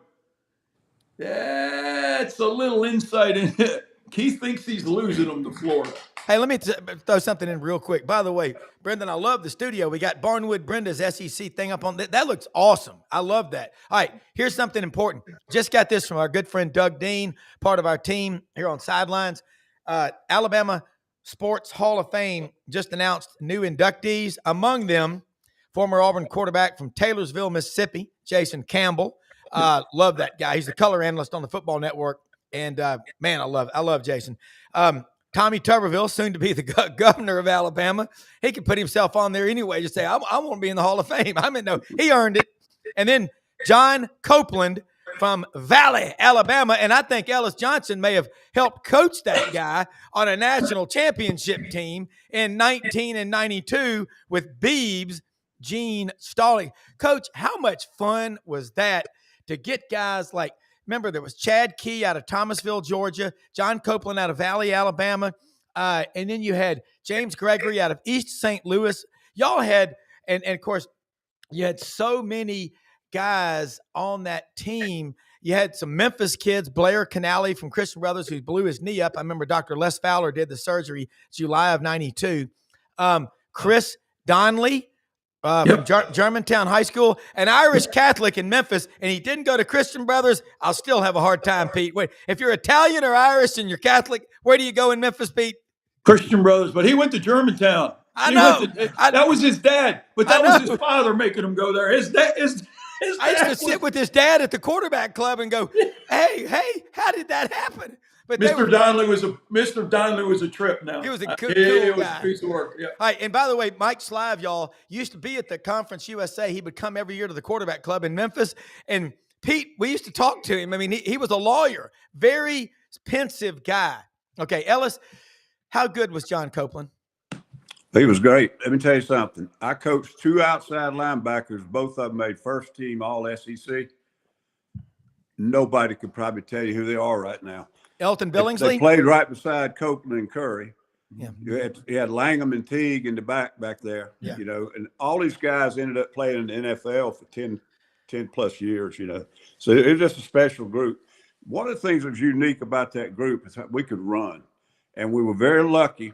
that's a little insight in it. Keith thinks he's losing them to Florida. Hey, let me throw something in real quick. By the way, Brendan, I love the studio. We got Barnwood Brenda's SEC thing up on that. That looks awesome. I love that. All right, here's something important. Just got this from our good friend Doug Dean, part of our team here on Sidelines. Alabama Sports Hall of Fame just announced new inductees. Among them, former Auburn quarterback from Taylorsville, Mississippi, Jason Campbell. Love that guy. He's the color analyst on the Football Network. And, man, I love Jason. Tommy Tuberville, soon to be the governor of Alabama. He could put himself on there anyway. Just say, I want to be in the Hall of Fame. He earned it. And then John Copeland from Valley, Alabama. And I think Ellis Johnson may have helped coach that guy on a national championship team in 1992 with Beebs, Gene Stalling. Coach, how much fun was that to get guys like, remember, there was Chad Key out of Thomasville, Georgia, John Copeland out of Valley, Alabama, and then you had James Gregory out of East St. Louis. Y'all had, and of course, you had so many guys on that team. You had some Memphis kids, Blair Canale from Christian Brothers, who blew his knee up. I remember Dr. Les Fowler did the surgery July of 92. Chris Donnelly, from Germantown High School, an Irish Catholic in Memphis, and he didn't go to Christian Brothers. I'll still have a hard time, Pete. Wait, if you're Italian or Irish and you're Catholic, where do you go in Memphis, Pete? Christian Brothers, but he went to Germantown. I know. That was his dad, but that was his father making him go there. His dad I used to sit with his dad at the quarterback club and go, hey, how did that happen? But Mr. Donnelly was a trip now. He was a cool guy. Was guy. A piece of work. Yeah. All right, and by the way, Mike Slive, y'all, used to be at the Conference USA. He would come every year to the quarterback club in Memphis. And Pete, we used to talk to him. I mean, he was a lawyer, very pensive guy. Okay, Ellis, how good was John Copeland? He was great. Let me tell you something. I coached two outside linebackers. Both of them made first team all SEC. Nobody could probably tell you who they are right now. Elton Billingsley? They played right beside Copeland and Curry. Yeah. You had Langham and Teague in the back there, yeah. And all these guys ended up playing in the NFL for 10 plus years, So it was just a special group. One of the things that was unique about that group is that we could run. And we were very lucky.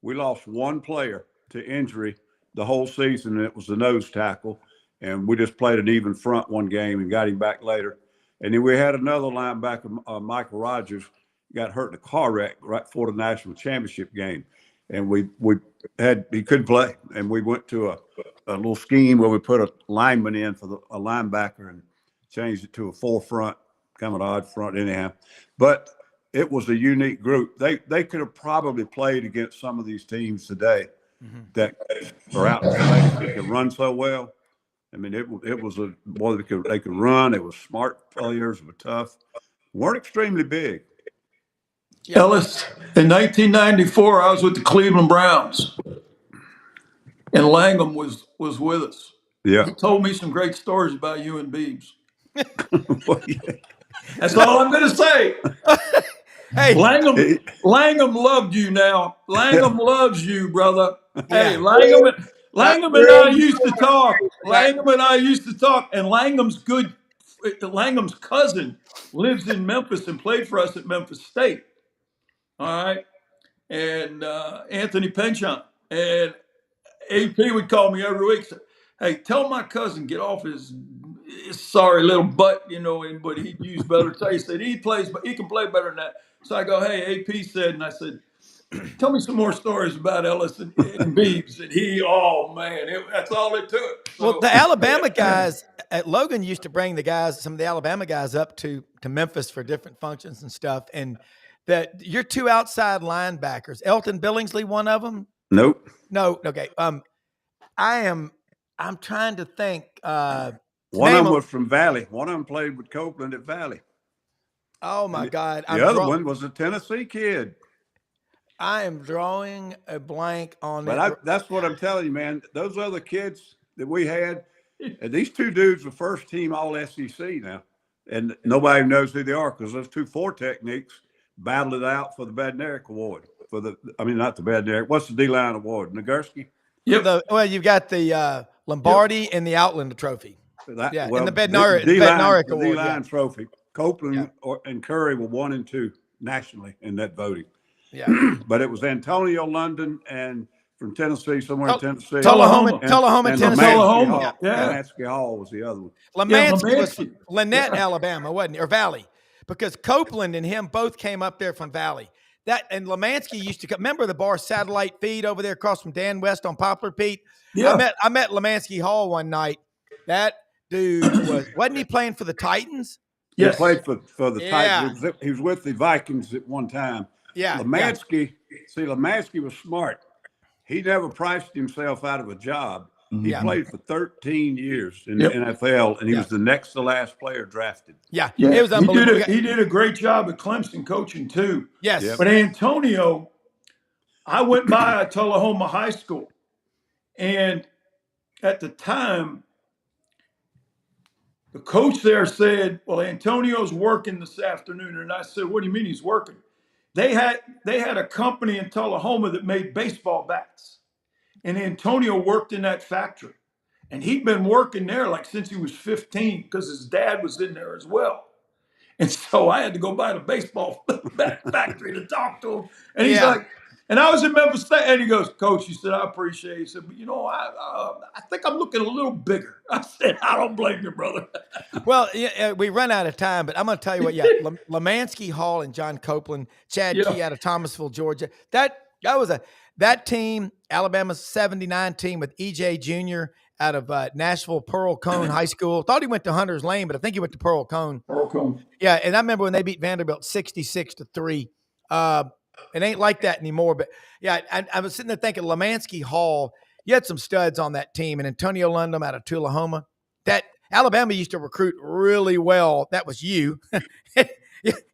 We lost one player to injury the whole season, and it was the nose tackle. And we just played an even front one game and got him back later. And then we had another linebacker, Michael Rogers, got hurt in a car wreck right before the national championship game. And he couldn't play. And we went to a little scheme where we put a lineman in for a linebacker and changed it to a four front, kind of an odd front anyhow. But it was a unique group. They could have probably played against some of these teams today that are out in space that can run so well. I mean, it was a boy they could run. They were smart players, were tough, weren't extremely big. Yeah. Ellis, in 1994, I was with the Cleveland Browns, and Langham was with us. Yeah, he told me some great stories about you and Beebs. Well, yeah. That's all I'm going to say. Hey, Langham loved you. Now Langham loves you, brother. Hey, Yeah. Langham and I used to talk. And Langham's cousin lives in Memphis and played for us at Memphis State. All right. And Anthony Penchant. And AP would call me every week. Say, Hey, tell my cousin get off his sorry little butt, but he'd use better taste. Said he can play better than that. So I go, hey, AP said, and I said, tell me some more stories about Ellis and Beebs. And oh man, that's all it took. So, well, the Alabama guys at Logan used to bring some of the Alabama guys up to Memphis for different functions and stuff. And that your two outside linebackers, Elton Billingsley, one of them. Nope. No. Okay. I'm trying to think. One of them was from Valley. One of them played with Copeland at Valley. Oh my God! The other one was a Tennessee kid. I am drawing a blank on that. But that's what I'm telling you, man. Those other kids that we had, and these two dudes were first team All SEC now, and nobody knows who they are because those two four techniques battled it out for the Badneric Award. Not the Badneric. What's the D-line award? Nagurski? Yep. You've got the Lombardi and the Outlander Trophy. And the Bednarik Award. D-line trophy. Copeland and Curry were 1 and 2 nationally in that voting. Yeah. But it was Antonio London and from Tennessee, somewhere in Tennessee. Tullahoma, Tennessee. Lemansky Hall was the other one. Lemansky was Lynette, Alabama, wasn't he? Or Valley. Because Copeland and him both came up there from Valley. And Lemansky used to come. Remember the bar satellite feed over there across from Dan West on Poplar, Pete? Yeah. I met Lemansky Hall one night. That dude wasn't he playing for the Titans? Yes. He played for the Titans. He was with the Vikings at one time. Yeah. Lemansky was smart. He never priced himself out of a job. Mm-hmm. He played for 13 years in the NFL, and he was the next to last player drafted. Yeah. It was unbelievable. He did a great job at Clemson coaching too. Yes. Yep. But Antonio, I went by Tullahoma High School, and at the time, the coach there said, well, Antonio's working this afternoon. And I said, what do you mean he's working? They had a company in Tullahoma that made baseball bats. And Antonio worked in that factory. And he'd been working there like since he was 15 because his dad was in there as well. And so I had to go by the baseball bat factory to talk to him. And he's like, and I was in Memphis State, and he goes, Coach, he said, I appreciate it. He said, but I think I'm looking a little bigger. I said, I don't blame you, brother. Well, we run out of time, but I'm going to tell you what, Lemansky Hall and John Copeland, Chad Key out of Thomasville, Georgia. That was that team, Alabama's 79 team with EJ Jr. out of Nashville Pearl Cone High School. Thought he went to Hunter's Lane, but I think he went to Pearl Cone. Yeah, and I remember when they beat Vanderbilt 66-3. It ain't like that anymore. But, I was sitting there thinking Lemansky Hall, you had some studs on that team, and Antonio London out of Tullahoma. That Alabama used to recruit really well. That was you.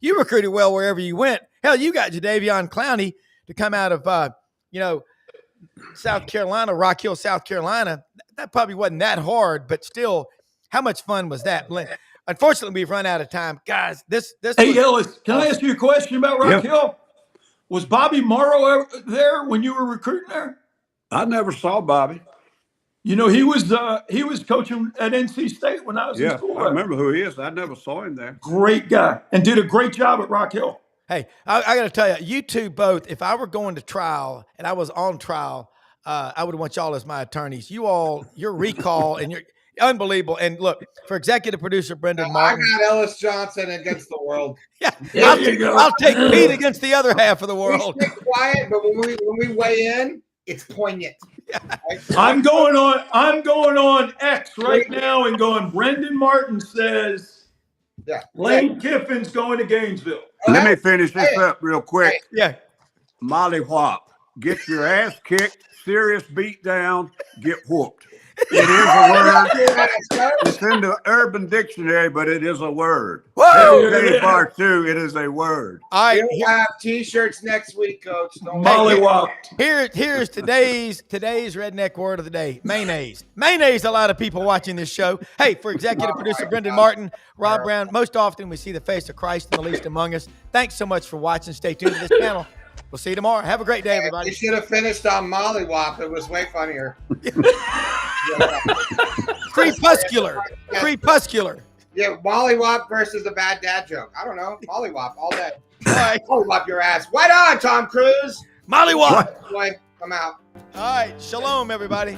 You recruited well wherever you went. Hell, you got Jadeveon Clowney to come out of, South Carolina, Rock Hill, South Carolina. That probably wasn't that hard, but still, how much fun was that? Unfortunately, we've run out of time. Guys, this Hey, Ellis, can I ask you a question about Rock Hill? Was Bobby Morrow there when you were recruiting there? I never saw Bobby. He was coaching at NC State when I was in school. I remember who he is. I never saw him there. Great guy, and did a great job at Rock Hill. Hey, I got to tell you two both, if I were going to trial and I was on trial, I would want y'all as my attorneys. Your recall and you're unbelievable. And look, for executive producer Brendan Martin. I got Ellis Johnson against the world. I'll take Pete against the other half of the world. We stay quiet, but when we weigh in, it's poignant. I'm going on X right now and going, Brendan Martin says Lane Kiffin's going to Gainesville. Let me finish this up real quick. Yeah. Molly Whop. Get your ass kicked, serious beat down, get whooped. It is a word. It's in the Urban Dictionary, but it is a word. Whoa! Bartoo, it is a word. All right. We'll have T-shirts next week, Coach. Mollywopped. Here's today's redneck word of the day. Mayonnaise. Mayonnaise, a lot of people watching this show. Hey, for executive producer Brendan Martin, Rob Browne, most often we see the face of Christ in the least among us. Thanks so much for watching. Stay tuned to this channel. We'll see you tomorrow. Have a great day, everybody. You should have finished on Mollywop. It was way funnier. Crepuscular. Yeah, Mollywop versus a bad dad joke. I don't know. Mollywop all day. All right. Mollywop your ass. Right on, Tom Cruise. Mollywop. Boy, come out. All right. Shalom, everybody.